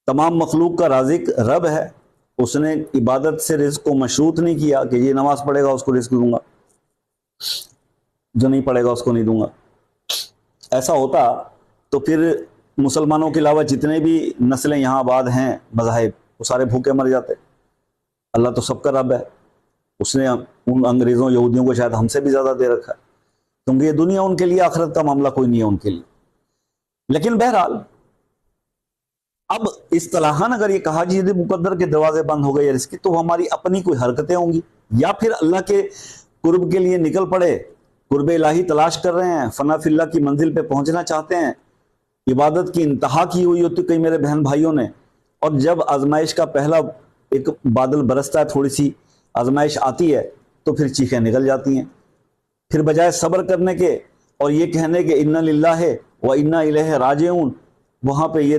تمام مخلوق کا رازق رب ہے، اس نے عبادت سے رزق کو مشروط نہیں کیا کہ یہ نماز پڑھے گا اس کو رزق دوں گا، جو نہیں پڑھے گا اس کو نہیں دوں گا۔ ایسا ہوتا تو پھر مسلمانوں کے علاوہ جتنے بھی نسلیں یہاں آباد ہیں مذاہب، وہ سارے بھوکے مر جاتے۔ اللہ تو سب کا رب ہے، اس نے ان انگریزوں یہودیوں کو شاید ہم سے بھی زیادہ دے رکھا ہے، کیونکہ یہ دنیا ان کے لیے، آخرت کا معاملہ کوئی نہیں ہے ان کے لیے۔ لیکن بہرحال اب اصطلاحاً اگر یہ کہا جی مقدر کے دروازے بند ہو گئے یا رزق کی، تو ہماری اپنی کوئی حرکتیں ہوں گی، یا پھر اللہ کے قرب کے لیے نکل پڑے، قرب الہی تلاش کر رہے ہیں، فنا فی اللہ کی منزل پہ پہنچنا چاہتے ہیں، عبادت کی انتہا کی ہوئی ہوتی کئی میرے بہن بھائیوں نے، اور جب آزمائش کا پہلا ایک بادل برستا ہے، تھوڑی سی آزمائش آتی ہے، تو پھر چیخیں نکل جاتی ہیں۔ پھر بجائے صبر کرنے کے اور یہ کہنے کہ انا للہ و انا الیہ راجعون، وہاں پہ یہ